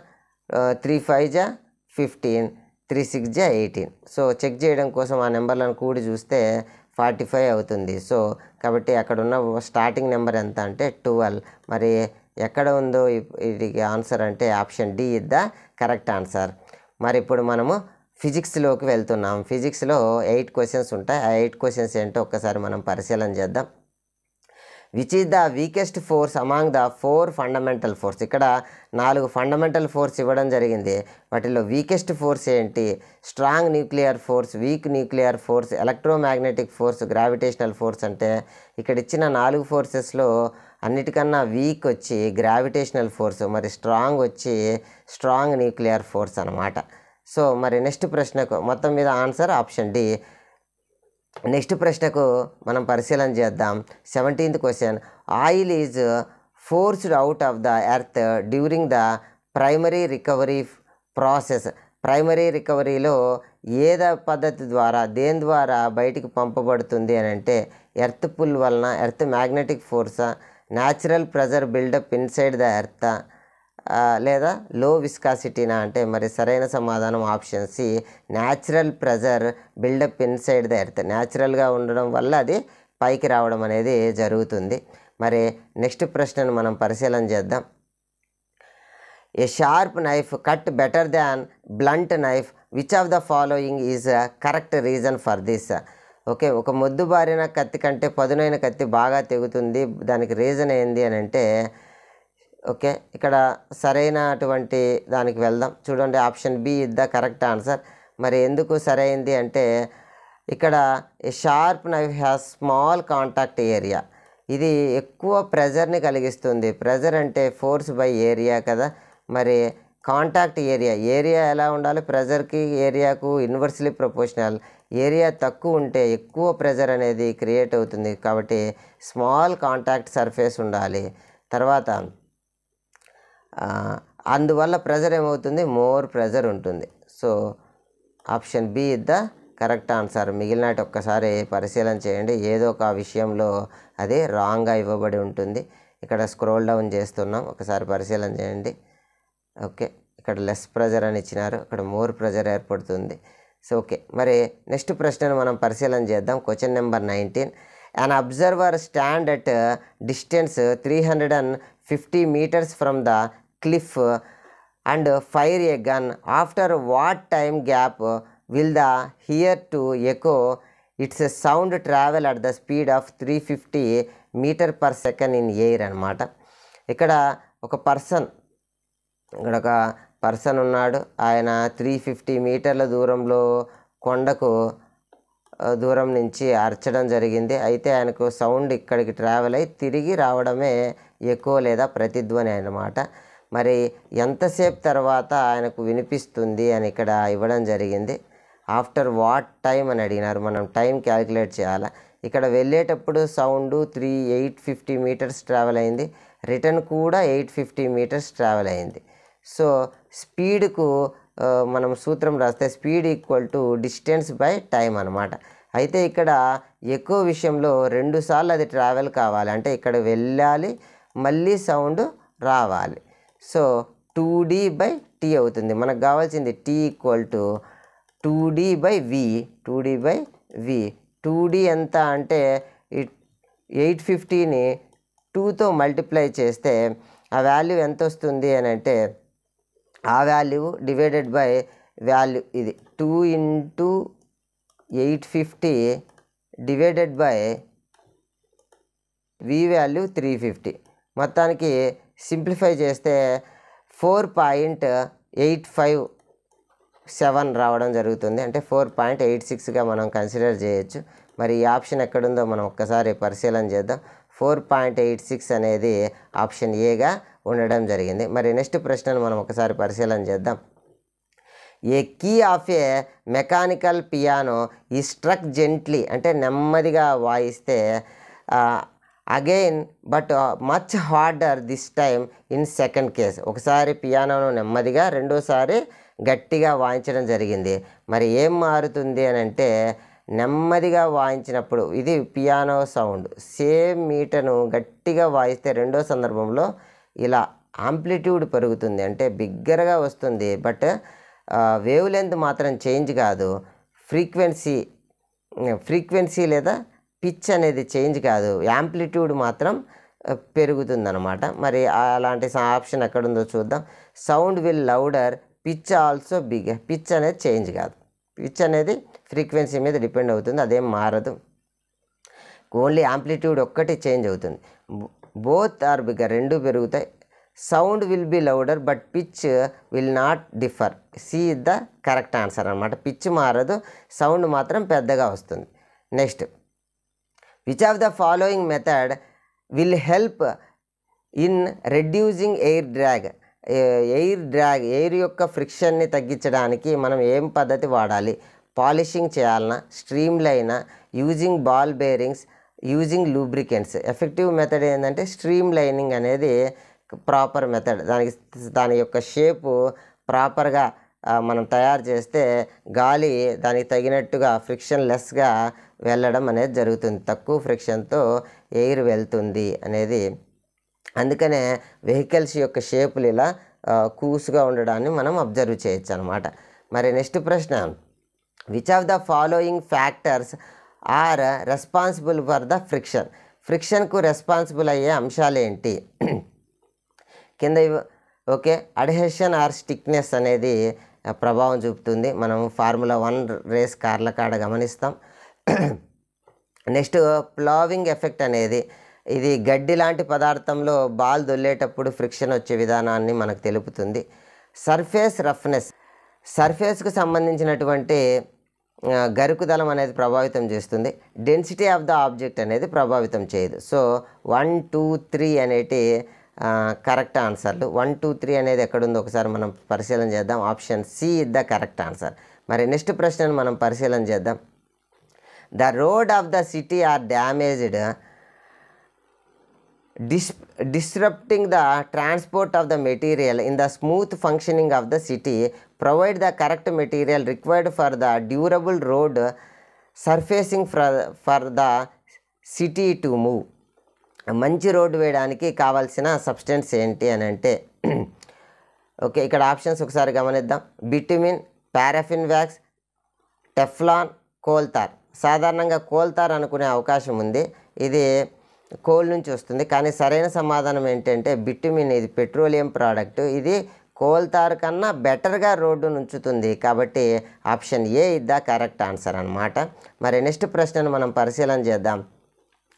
3 × 5 = 15, 3 × 6 = 18. సో చెక్ చేయడం కోసం ఆ నెంబర్లను కూడి చూస్తే 45 అవుతుంది. సో కాబట్టి అక్కడ ఉన్న స్టార్టింగ్ నెంబర్ ఎంత అంటే 12. మరి ఎక్కడ ఉందో ఇది ఆన్సర్ అంటే option D is the correct answer. మరి ఇప్పుడు మనము ఫిజిక్స్లోకి వెళ్తున్నాం. ఫిజిక్స్లో 8 క్వశ్చన్స్ ఉంటాయి. ఆ 8 క్వశ్చన్స్ ఏంటో ఒక్కసారి మనం పరిశీలన చేద్దాం. Which is the weakest force among the 4 fundamental force. ఇక్కడ 4 ఫండమెంటల్ ఫోర్స్ ఇవ్వడం జరిగింది. వాటిలో వీకెస్ట్ ఫోర్స్ ఏంటి? Strong nuclear force, week nuclear force, electromagnetic force, gravitational force. అంటే ఇక్కడ ఇచ్చిన 4 ఫోర్సెస్లో అన్నిటికన్నా వీక్ వచ్చి గ్రావిటేషనల్ ఫోర్స్, మరి స్ట్రాంగ్ వచ్చి స్ట్రాంగ్ న్యూక్లియర్ ఫోర్స్ అనమాట. సో మరి నెక్స్ట్ ప్రశ్నకు మొత్తం మీద ఆన్సర్ ఆప్షన్ డి. నెక్స్ట్ ప్రశ్నకు మనం పరిశీలన చేద్దాం. 17th question. Oil is forced out of the earth during the primary recovery process. Primary రికవరీలో పద్ధతి ద్వారా దేని ద్వారా బయటికి పంపబడుతుంది అని అంటే ఎర్త్ పుల్ వలన, ఎర్త్ మ్యాగ్నెటిక్ ఫోర్సా, natural pressure buildup inside the earth, లేదా లో విస్కాసిటీనా అంటే మరి సరైన సమాధానం option C natural pressure buildup inside the earth. న్యాచురల్గా ఉండడం వల్ల అది పైకి రావడం అనేది జరుగుతుంది. మరి నెక్స్ట్ ప్రశ్నను మనం పరిశీలన చేద్దాం. ఏ sharp knife cut better than blunt knife, which of the following is correct reason for this. Okay, ఒక మొద్దుబారిన కత్తి కంటే పదునైన కత్తి బాగా తెగుతుంది, దానికి రీజన్ ఏంది అని అంటే ఓకే ఇక్కడ సరైనటువంటి దానికి వెళ్దాం. చూడండి option B is the correct answer. మరి ఎందుకు సరైంది అంటే ఇక్కడ sharp knife has small contact area. ఇది ఎక్కువ ప్రెజర్ని కలిగిస్తుంది. ప్రెజర్ అంటే ఫోర్స్ బై ఏరియా కదా. మరి కాంటాక్ట్ ఏరియా ఎలా ఉండాలి? ప్రెజర్కి ఏరియాకు ఇన్వర్స్లీ ప్రపోర్షనల్. ఏరియా తక్కువ ఉంటే ఎక్కువ ప్రెజర్ అనేది క్రియేట్ అవుతుంది. కాబట్టి స్మాల్ కాంటాక్ట్ సర్ఫేస్ ఉండాలి. తర్వాత అందువల్ల ప్రెజర్ ఏమవుతుంది? మోర్ ప్రెజర్ ఉంటుంది. So option B is the correct answer. మిగిలినట్టు ఒక్కసారి పరిశీలన చేయండి. ఏదో ఒక విషయంలో అది రాంగ్గా ఇవ్వబడి ఉంటుంది. ఇక్కడ స్క్రోల్ డౌన్ చేస్తున్నాం, ఒకసారి పరిశీలన చేయండి. ఓకే, ఇక్కడ లెస్ ప్రెజర్ అని ఇచ్చినారు, ఇక్కడ మోర్ ప్రెజర్ ఏర్పడుతుంది. సో ఓకే, మరి నెక్స్ట్ ప్రశ్నను మనం పరిశీలన చేద్దాం. Question number 19. An observer stand at distance 350 meters from the cliff and fire a gun. After what time gap will the hear to echo its sound travel at the speed of 350 meter per second in air అనమాట. ఇక్కడ ఒక person ఉన్నాడు. ఆయన 350 మీటర్ల దూరంలో కొండకు దూరం నుంచి అరచడం జరిగింది. అయితే ఆయనకు సౌండ్ ఇక్కడికి ట్రావెల్ అయ్యి తిరిగి రావడమే ఎకో లేదా ప్రతిధ్వని అన్నమాట. మరి ఎంతసేపు తర్వాత ఆయనకు వినిపిస్తుంది అని ఇక్కడ ఇవ్వడం జరిగింది. ఆఫ్టర్ వాట్ టైం అని అడిగినారు. మనం టైం క్యాలిక్యులేట్ చేయాలి. ఇక్కడ వెళ్ళేటప్పుడు సౌండ్ 850 మీటర్స్ ట్రావెల్ అయింది, రిటర్న్ కూడా 850 మీటర్స్ ట్రావెల్ అయింది. సో స్పీడ్కు మనం సూత్రం రాస్తే speed equal to distance by time అనమాట. అయితే ఇక్కడ ఎక్కువ విషయంలో 2 సార్లు అది ట్రావెల్ కావాలి, అంటే ఇక్కడ వెళ్ళాలి మళ్ళీ సౌండ్ రావాలి. సో 2D/T అవుతుంది. మనకు కావాల్సింది T = 2D/V. 2D/V. 2D ఎంత అంటే 850ని 2తో మల్టిప్లై చేస్తే ఆ వాల్యూ ఎంత వస్తుంది అని అంటే ఆ వాల్యూ డివైడెడ్ బై వాల్యూ, ఇది 2 × 850 డివైడెడ్ బై V వాల్యూ 350. మొత్తానికి సింప్లిఫై చేస్తే 4.857 రావడం జరుగుతుంది. అంటే 4.86గా మనం కన్సిడర్ చేయొచ్చు. మరి ఈ ఆప్షన్ ఎక్కడుందో మనం ఒక్కసారి పరిశీలన చేద్దాం. 4.86 అనేది ఆప్షన్ ఏగా ఉండడం జరిగింది. మరి నెక్స్ట్ ప్రశ్నను మనం ఒకసారి పరిశీలన చేద్దాం. A key of a mechanical piano is struck gently, అంటే నెమ్మదిగా వాయిస్తే again but much harder this time in second case. ఒకసారి పియానోను నెమ్మదిగా, రెండోసారి గట్టిగా వాయించడం జరిగింది. మరి ఏం మారుతుంది అని అంటే నెమ్మదిగా వాయించినప్పుడు ఇది పియానో సౌండ్, సేమ్ మీటను గట్టిగా వాయిస్తే రెండో సందర్భంలో ఇలా ఆంప్లిట్యూడ్ పెరుగుతుంది, అంటే బిగ్గరగా వస్తుంది. బట్ వేవ్ లెంత్ మాత్రం చేంజ్ కాదు, ఫ్రీక్వెన్సీ లేదా పిచ్ అనేది చేంజ్ కాదు, యాంప్లిట్యూడ్ మాత్రం పెరుగుతుందన్నమాట. మరి అలాంటి ఆప్షన్ ఎక్కడుందో చూద్దాం. Sound will louder, pitch also big. Pitch అనేది చేంజ్ కాదు, పిచ్ అనేది ఫ్రీక్వెన్సీ మీద డిపెండ్ అవుతుంది, అదేం మారదు, ఓన్లీ యాంప్లిట్యూడ్ ఒక్కటి చేంజ్ అవుతుంది. బోత్ ఆర్ బిగ్, రెండు పెరుగుతాయి. Sound will be louder but pitch will not differ. C is the correct answer అనమాట. పిచ్ మారదు, సౌండ్ మాత్రం పెద్దగా వస్తుంది. Next, which of the following method will help in reducing air drag. Air యొక్క ఫ్రిక్షన్ని తగ్గించడానికి మనం ఏం పద్ధతి వాడాలి? పాలిషింగ్ చేయాలన్నా, స్ట్రీమ్ లైనా, using ball bearings, using lubricants. Effective method ఏంటంటే స్ట్రీమ్ లైనింగ్ అనేది ప్రాపర్ మెథడ్. దాని యొక్క షేపు ప్రాపర్గా మనం తయారు చేస్తే గాలి దానికి తగినట్టుగా ఫ్రిక్షన్ లెస్గా వెళ్ళడం అనేది జరుగుతుంది, తక్కువ ఫ్రిక్షన్తో ఎయిర్ వెళ్తుంది అనేది. అందుకనే వెహికల్స్ యొక్క షేపులు ఇలా కూసుగా ఉండడాన్ని మనం అబ్జర్వ్ చేయొచ్చు అనమాట. మరి నెక్స్ట్ ప్రశ్న, which of the following factors are responsible for the friction. ఫ్రిక్షన్కు రెస్పాన్సిబుల్ అయ్యే అంశాలు ఏంటి? కింద ఓకే, అడ్హెషన్ ఆర్ స్టిక్నెస్ అనేది ప్రభావం చూపుతుంది. మనం Formula 1 రేస్ కార్ల కాడ గమనిస్తాం. నెక్స్ట్, ప్లావింగ్ ఎఫెక్ట్ అనేది ఇది గడ్డి లాంటి పదార్థంలో బాల్ దొల్లేటప్పుడు ఫ్రిక్షన్ వచ్చే విధానాన్ని మనకు తెలుపుతుంది. సర్ఫేస్ రఫ్నెస్, సర్ఫేస్కు సంబంధించినటువంటి గరుకుదలం అనేది ప్రభావితం చేస్తుంది. డెన్సిటీ ఆఫ్ ద ఆబ్జెక్ట్ అనేది ప్రభావితం చేయదు. సో 1, 2, 3 అనేటి కరెక్ట్ ఆన్సర్లు. 1, 2, 3 అనేది ఎక్కడుందో ఒకసారి మనం పరిశీలన చేద్దాం. Option C is the correct answer. మరి నెక్స్ట్ ప్రశ్నను మనం పరిశీలన చేద్దాం. The road of the city are damaged disrupting the transport of the material in the smooth functioning of the city. Provide the correct material required for the durable road surfacing for the city to move. మంచి road వేయడానికి కావాల్సిన substance ఏంటి అని అంటే okay, ఇక్కడ options ఒకసారి గమనిద్దాం. బిట్యుమిన్, paraffin wax, Teflon, coal tar. సాధారణంగా కోల్తార్ అనుకునే అవకాశం ఉంది, ఇది కోల్ నుంచి వస్తుంది. కానీ సరైన సమాధానం ఏంటంటే బిట్యుమిన్. ఇది పెట్రోలియం ప్రోడక్ట్, ఇది కోల్తార్ కన్నా బెటర్గా రోడ్డు నుంచుతుంది. కాబట్టి option A is the correct answer అనమాట. మరి నెక్స్ట్ ప్రశ్నను మనం పరిశీలన చేద్దాం.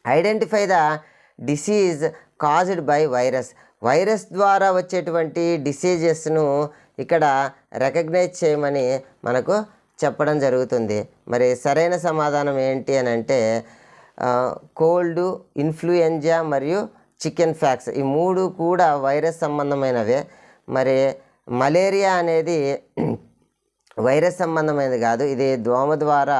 Identify the disease caused by virus. Virus ద్వారా వచ్చేటువంటి డిసీజెస్ను ఇక్కడ రికగ్నైజ్ చేయమని మనకు చెప్పడం జరుగుతుంది. మరి సరైన సమాధానం ఏంటి అని అంటే కోల్డ్, ఇన్ఫ్లుయెంజా మరియు చికెన్ ఫ్యాక్స్, ఈ మూడు కూడా వైరస్ సంబంధమైనవే. మరి మలేరియా అనేది వైరస్ సంబంధమైనది కాదు, ఇది దోమ ద్వారా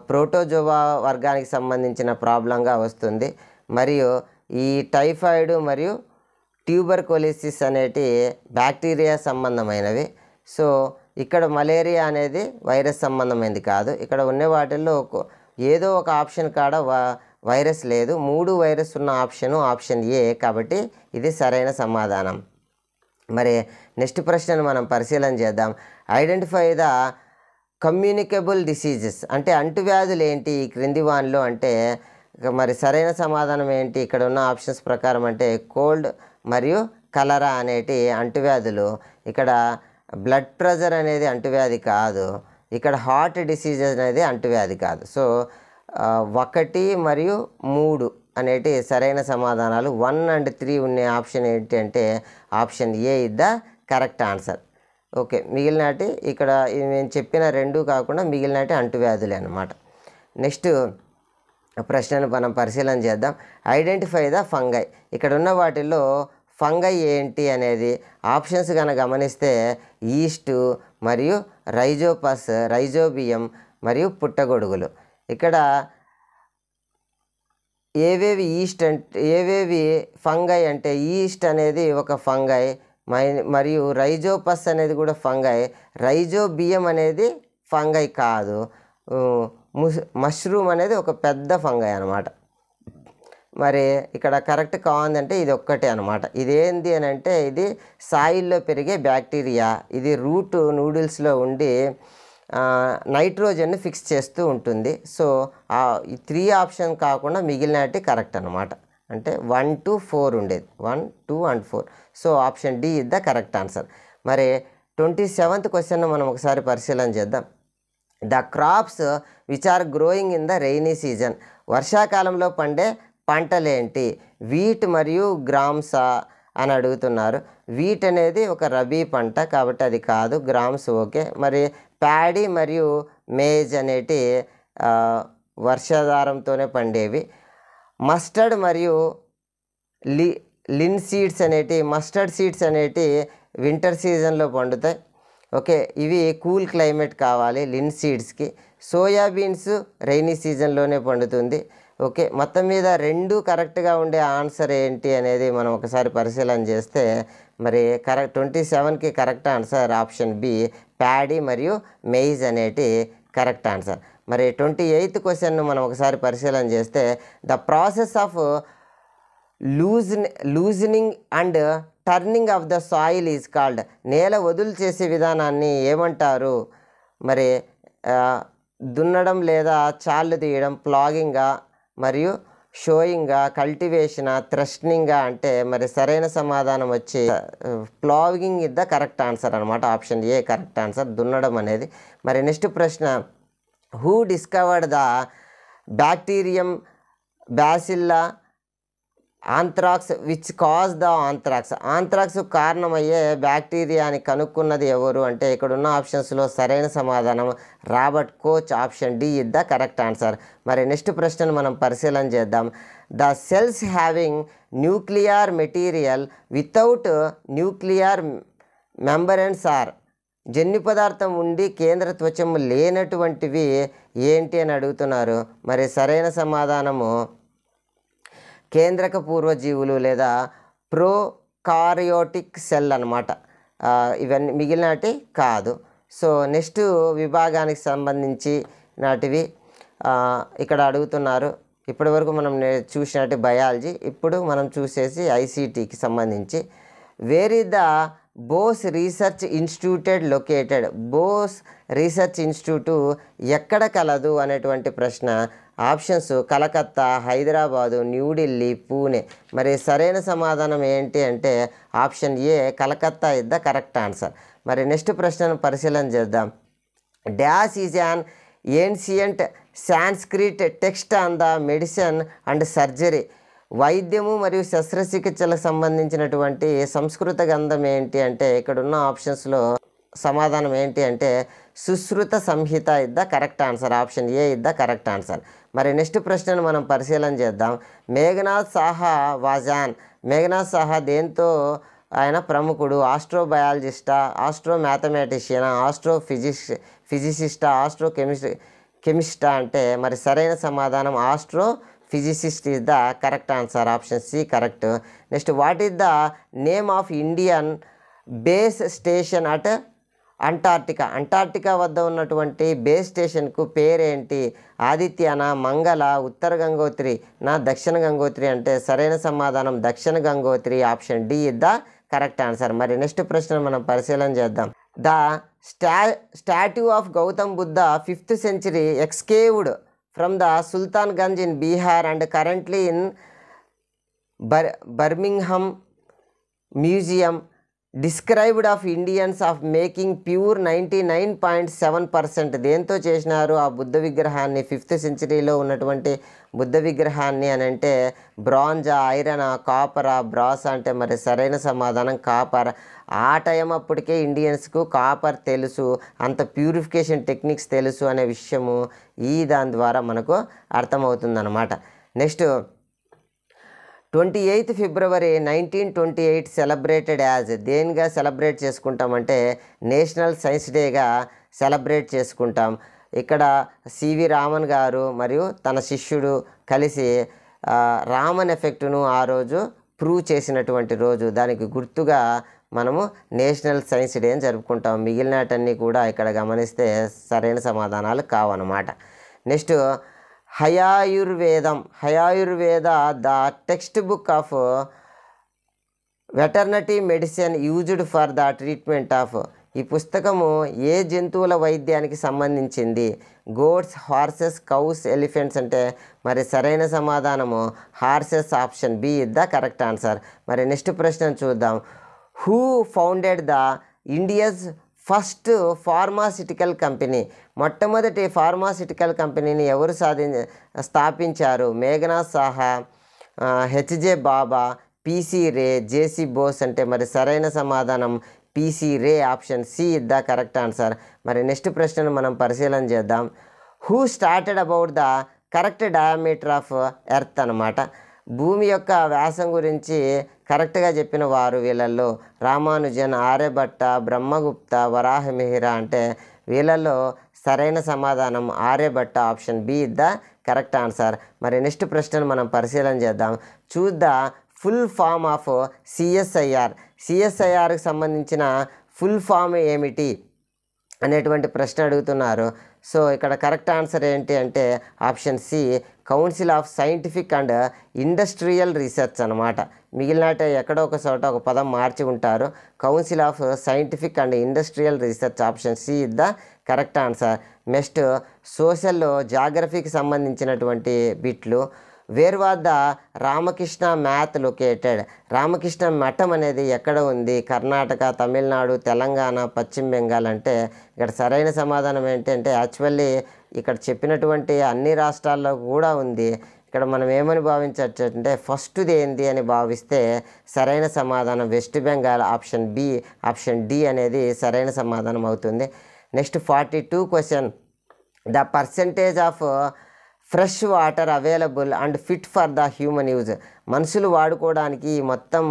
ప్రోటోజోవా వర్గానికి సంబంధించిన ప్రాబ్లంగా వస్తుంది. మరియు ఈ టైఫాయిడ్ మరియు ట్యూబర్కులోసిస్ అనేటి బ్యాక్టీరియా సంబంధమైనవి. సో ఇక్కడ మలేరియా అనేది వైరస్ సంబంధమైనది కాదు. ఇక్కడ ఉన్న వాటిల్లో ఏదో ఒక ఆప్షన్ కాడ వైరస్ లేదు. 3 వైరస్ ఉన్న ఆప్షన్ ఏ. కాబట్టి ఇది సరైన సమాధానం. మరి నెక్స్ట్ ప్రశ్నను మనం పరిశీలన చేద్దాం. ఐడెంటిఫై ద కమ్యూనికబుల్ డిసీజెస్ అంటే అంటువ్యాధులు ఏంటి ఈ క్రింది వానిలో అంటే మరి సరైన సమాధానం ఏంటి ఇక్కడ ఉన్న ఆప్షన్స్ ప్రకారం అంటే కోల్డ్ మరియు కలరా అనేటి అంటువ్యాధులు. ఇక్కడ బ్లడ్ ప్రెషర్ అనేది అంటువ్యాధి కాదు. ఇక్కడ హార్ట్ డిసీజెస్ అనేది అంటువ్యాధి కాదు. సో 1 మరియు 3 అనేటి సరైన సమాధానాలు. 1 and 3 ఉన్న ఆప్షన్ ఏంటి అంటే option A is the correct answer. Okay, మిగిలినటి ఇక్కడ నేను చెప్పిన 2 కాకుండా మిగిలినటి అంటువ్యాధులే అన్నమాట. నెక్స్ట్ ప్రశ్నను మనం పరిశీలన చేద్దాం. Identify the fungi. ఇక్కడ ఉన్న వాటిల్లో ఫంగై ఏంటి అనేది ఆప్షన్స్ కనుక గమనిస్తే ఈస్ట్ మరియు రైజోపస్, రైజోబియం మరియు పుట్టగొడుగులు. ఇక్కడ ఏవేవి ఈస్ట్ అంటే ఏవేవి ఫంగై అంటే ఈస్ట్ అనేది ఒక ఫంగై మరియు రైజోపస్ అనేది కూడా ఫంగై. రైజోబియం అనేది ఫంగై కాదు. మష్రూమ్ అనేది ఒక పెద్ద ఫంగై అన్నమాట. మరి ఇక్కడ కరెక్ట్ కావాలంటే ఇది ఒక్కటే అనమాట. ఇదేంది అని అంటే ఇది సాయిల్లో పెరిగే బ్యాక్టీరియా. ఇది రూట్ నూడిల్స్లో ఉండి నైట్రోజన్ని ఫిక్స్ చేస్తూ ఉంటుంది. సో ఈ 3 ఆప్షన్ కాకుండా మిగిలినటి కరెక్ట్ అనమాట. అంటే 1 to 4 ఉండేది, 1, 2 and 4. So option D is the correct answer. మరి 27th క్వశ్చన్ మనం ఒకసారి పరిశీలన చేద్దాం. The crops which are growing in the rainy season. వర్షాకాలంలో పండే పంటలేంటి? వీట్ మరియు గ్రామ్సా అని అడుగుతున్నారు. వీట్ అనేది ఒక రబీ పంట కాబట్టి అది కాదు, గ్రామ్స్ ఓకే. మరి ప్యాడీ మరియు మేజ్ అనేటి వర్షాధారంతోనే పండేవి. మస్టర్డ్ మరియు మస్టర్డ్ సీడ్స్ అనేటి వింటర్ సీజన్లో పండుతాయి. ఓకే, ఇవి కూల్ క్లైమేట్ కావాలి లిన్ సీడ్స్కి. సోయాబీన్స్ రైనీ సీజన్లోనే పండుతుంది. ఓకే, మొత్తం మీద 2 కరెక్ట్గా ఉండే ఆన్సర్ ఏంటి అనేది మనం ఒకసారి పరిశీలన చేస్తే మరి 27కి correct answer option B paddy మరియు మెయిజ్ అనేటి కరెక్ట్ ఆన్సర్. మరి 28th క్వశ్చన్ను మనం ఒకసారి పరిశీలన చేస్తే the process of loosening and turning of the soil is called. నేల వదులు చేసే విధానాన్ని ఏమంటారు? మరి దున్నడం లేదా చాళ్ళు తీయడం, ప్లాగింగా మరియు షోయింగా, కల్టివేషనా, థ్రస్టింగా అంటే మరి సరైన సమాధానం వచ్చి ploughing is the correct answer అనమాట. ఆప్షన్ ఏ కరెక్ట్ ఆన్సర్, దున్నడం అనేది. మరి నెక్స్ట్ ప్రశ్న, who discovered the bacterium bacillus anthrax which cause the anthrax. Anthrax కారణమయ్యే బ్యాక్టీరియాని కనుక్కున్నది ఎవరు అంటే ఇక్కడున్న ఆప్షన్స్లో సరైన సమాధానం Robert Koch. Option D is the correct answer. మరి నెక్స్ట్ ప్రశ్నను మనం పరిశీలన చేద్దాం. The cells having nuclear material without nuclear membranes are. జన్యు పదార్థం ఉండి కేంద్ర త్వచం లేనటువంటివి ఏంటి అని అడుగుతున్నారు. మరి సరైన సమాధానము కేంద్రక పూర్వజీవులు లేదా ప్రోకారియోటిక్ సెల్ అన్నమాట. ఇవన్నీ మిగిలినటి కాదు. సో నెక్స్ట్ విభాగానికి సంబంధించి నాటివి ఇక్కడ అడుగుతున్నారు. ఇప్పటి వరకు మనం చూసినట్టు బయాలజీ, ఇప్పుడు మనం చూసేసి ఐసీటీకి సంబంధించి. Where is the Bose research ఇన్స్టిట్యూటెడ్ located. Bose research institute ఎక్కడ కలదు అనేటువంటి ప్రశ్న. ఆప్షన్స్ కలకత్తా, హైదరాబాదు, న్యూఢిల్లీ, పూణే. మరి సరైన సమాధానం ఏంటి అంటే option A Calcutta is the correct answer. మరి నెక్స్ట్ ప్రశ్నను పరిశీలన చేద్దాం. Dash is an ancient Sanskrit text on the medicine and surgery. వైద్యము మరియు శస్త్రచికిత్సలకు సంబంధించినటువంటి సంస్కృత గ్రంథం ఏంటి అంటే ఇక్కడున్న ఆప్షన్స్లో సమాధానం ఏంటి అంటే Sushruta Samhita is the correct answer. Option A is the correct answer. మరి నెక్స్ట్ ప్రశ్నను మనం పరిశీలన చేద్దాం. మేఘనాథ్ సాహా వాజాన్. మేఘనాథ్ సాహా దేంతో ఆయన ప్రముఖుడు? ఆస్ట్రోబయాలజిస్టా, ఆస్ట్రో మ్యాథమెటిషియనా, ఫిజిసిస్టా, కెమిస్టా అంటే మరి సరైన సమాధానం astrophysicist is the correct answer. Option C correct. Next, what is the name of Indian base station at Antarctica వద్ద ఉన్నటువంటి బేస్ స్టేషన్కు పేరేంటి? ఆదిత్యనా, మంగళ, ఉత్తర గంగోత్రి నా దక్షిణ గంగోత్రి అంటే సరైన సమాధానం Dakshin Gangotri. Option D is the correct answer. మరి నెక్స్ట్ ప్రశ్న మనం పరిశీలన చేద్దాం. The statue of Gautam Buddha 5th century excavated from the Sultanganj in Bihar and currently in Birmingham museum described of Indians of making pure 99.7%. దేంతో చేసినారు ఆ బుద్ధ విగ్రహాన్ని? 5th centuryలో ఉన్నటువంటి బుద్ధ విగ్రహాన్ని అని అంటే బ్రాంజా, ఐరనా, కాపరా, బ్రాస్ అంటే మరి సరైన సమాధానం కాపర్. ఆ టైం అప్పటికే ఇండియన్స్కు కాపర్ తెలుసు, అంత ప్యూరిఫికేషన్ టెక్నిక్స్ తెలుసు అనే విషయము దాని ద్వారా మనకు అర్థమవుతుందన్నమాట. Next 28th February 1928 celebrated as దేనిగా సెలబ్రేట్ చేసుకుంటామంటే నేషనల్ సైన్స్ డేగా సెలబ్రేట్ చేసుకుంటాం. ఇక్కడ సివి రామన్ గారు మరియు తన శిష్యుడు కలిసి రామన్ ఎఫెక్ట్ను ఆ రోజు ప్రూవ్ చేసినటువంటి రోజు. దానికి గుర్తుగా మనము నేషనల్ సైన్స్ డే అని జరుపుకుంటాం. మిగిలినటన్నీ కూడా ఇక్కడ గమనిస్తే సరైన సమాధానాలు కావన్నమాట. Next Hayayurveda the text book of veterinary medicine used for the treatment of. ఈ పుస్తకము ఏ జంతువుల వైద్యానికి సంబంధించింది? గోడ్స్, హార్సెస్, కౌస్, ఎలిఫెంట్స్ అంటే మరి సరైన సమాధానము horses. Option B is the correct answer. మరి నెక్స్ట్ ప్రశ్న చూద్దాం. Who founded the India's first pharmaceutical company? మొట్టమొదటి ఫార్మాసిటికల్ కంపెనీని ఎవరు స్థాపించారు? Meghnad Saha, HJ Bhabha, PC Ray, JC Bose అంటే మరి సరైన సమాధానం PC Ray. Option C is the correct answer. మరి నెక్స్ట్ ప్రశ్నను మనం పరిశీలన చేద్దాం. Who started about the correct diameter of earth అనమాట. భూమి యొక్క వ్యాసం గురించి కరెక్ట్గా చెప్పిన వారు వీళ్ళల్లో రామానుజన్, ఆర్యభట్ట, బ్రహ్మగుప్త, వరాహమిహిర అంటే వీళ్ళల్లో సరైన సమాధానం Aryabhata. Option B is the correct answer. మరి నెక్స్ట్ ప్రశ్నను మనం పరిశీలన చేద్దాం. Choose the full form of సిఎస్ఐఆర్కి సంబంధించిన ఫుల్ ఫామ్ ఏమిటి అనేటువంటి ప్రశ్న అడుగుతున్నారు. సో ఇక్కడ కరెక్ట్ ఆన్సర్ ఏంటి అంటే option C council of scientific and industrial research అనమాట. మిగిలినట ఎక్కడో ఒక చోట ఒక పదం మార్చి ఉంటారు. Council of scientific and industrial research. Option C is the correct answer. Next సోషల్లో జాగ్రఫీకి సంబంధించినటువంటి బిట్లు. Where was the Ramakrishna Math located? Ramakrishna మఠం అనేది ఎక్కడ ఉంది? కర్ణాటక, తమిళనాడు, తెలంగాణ, పశ్చిమ బెంగాల్ అంటే ఇక్కడ సరైన సమాధానం ఏంటంటే యాక్చువల్లీ ఇక్కడ చెప్పినటువంటి అన్ని రాష్ట్రాల్లో కూడా ఉంది. ఇక్కడ మనం ఏమని భావించవచ్చు అంటే ఫస్ట్ది ఏంది అని భావిస్తే సరైన సమాధానం West Bengal. Option B, option D అనేది సరైన సమాధానం అవుతుంది. Next 42 question. The percentage of fresh water available and fit for the human use. మనుషులు వాడుకోవడానికి మొత్తం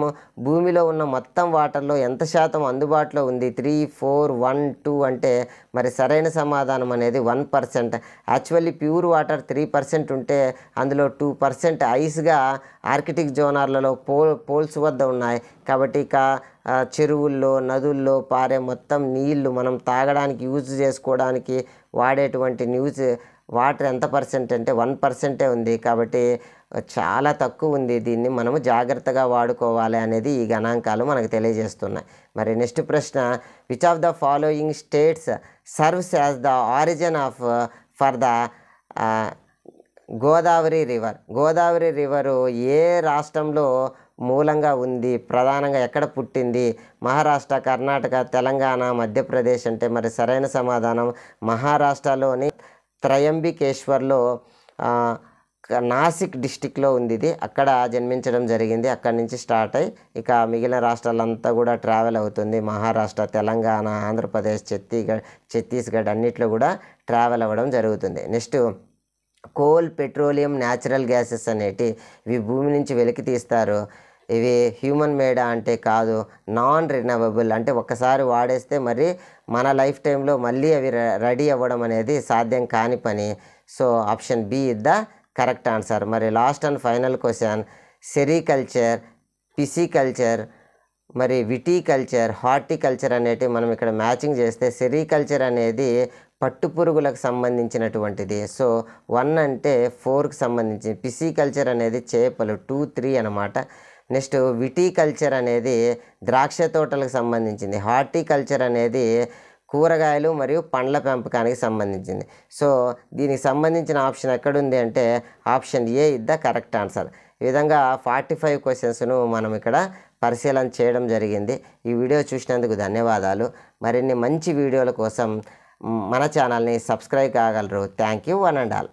భూమిలో ఉన్న మొత్తం వాటర్లో ఎంత శాతం అందుబాటులో ఉంది? 3, 4, 1, 2 అంటే మరి సరైన సమాధానం అనేది 1%. యాక్చువల్లీ ప్యూర్ వాటర్ 3% ఉంటే అందులో 2% ఐస్గా ఆర్కిటిక్ జోనార్లలో పోల్స్ వద్ద ఉన్నాయి. కాబట్టి ఇక చెరువుల్లో, నదుల్లో పారే మొత్తం నీళ్లు మనం తాగడానికి యూజ్ చేసుకోవడానికి వాడేటువంటి వాటర్ ఎంత పర్సెంట్ అంటే 1% ఉంది. కాబట్టి చాలా తక్కువ ఉంది. దీన్ని మనము జాగ్రత్తగా వాడుకోవాలి అనేది ఈ గణాంకాలు మనకు తెలియజేస్తున్నాయి. మరి నెక్స్ట్ ప్రశ్న. Which of the following states serves as the origin of for the Godavari river? Godavari river ఏ రాష్ట్రంలో మూలంగా ఉంది? ప్రధానంగా ఎక్కడ పుట్టింది? మహారాష్ట్ర, కర్ణాటక, తెలంగాణ, మధ్యప్రదేశ్ అంటే మరి సరైన సమాధానం మహారాష్ట్రలోని త్రయంబికేశ్వర్లో నాసిక్ డిస్టిక్లో ఉంది. ఇది అక్కడ జన్మించడం జరిగింది. అక్కడి నుంచి స్టార్ట్ అయ్యి ఇక మిగిలిన రాష్ట్రాలంతా కూడా ట్రావెల్ అవుతుంది. మహారాష్ట్ర, తెలంగాణ, ఆంధ్రప్రదేశ్, ఛత్తీస్గఢ్ అన్నిట్లో కూడా ట్రావెల్ అవ్వడం జరుగుతుంది. Next coal, petroleum, natural gases అనేటి ఇవి భూమి నుంచి వెలికి తీస్తారు. ఇవి హ్యూమన్ మేడా అంటే కాదు, నాన్ రినవబుల్ అంటే ఒక్కసారి వాడేస్తే మరి మన లైఫ్ టైంలో మళ్ళీ అవి రెడీ అవ్వడం అనేది సాధ్యం కాని పని. So option B is the correct answer. మరి last and final question. Sericulture, pisciculture మరి విటికల్చర్, హార్టికల్చర్ అనేటివి మనం ఇక్కడ మ్యాచింగ్ చేస్తే సెరికల్చర్ అనేది పట్టుపురుగులకు సంబంధించినటువంటిది. సో 1 అంటే 4కి సంబంధించి, పిసికల్చర్ అనేది చేపలు 2, 3 అనమాట. నెక్స్ట్ విటికల్చర్ అనేది ద్రాక్ష తోటలకు సంబంధించింది. హార్టికల్చర్ అనేది కూరగాయలు మరియు పండ్ల పెంపకానికి సంబంధించింది. సో దీనికి సంబంధించిన ఆప్షన్ ఎక్కడుంది అంటే option A is the correct answer. ఈ విధంగా 45 క్వశ్చన్స్ను మనం ఇక్కడ పరిశీలన చేయడం జరిగింది. ఈ వీడియో చూసినందుకు ధన్యవాదాలు. మరిన్ని మంచి వీడియోల కోసం మన ఛానల్ని సబ్స్క్రైబ్ కాగలరు. Thank you one and all.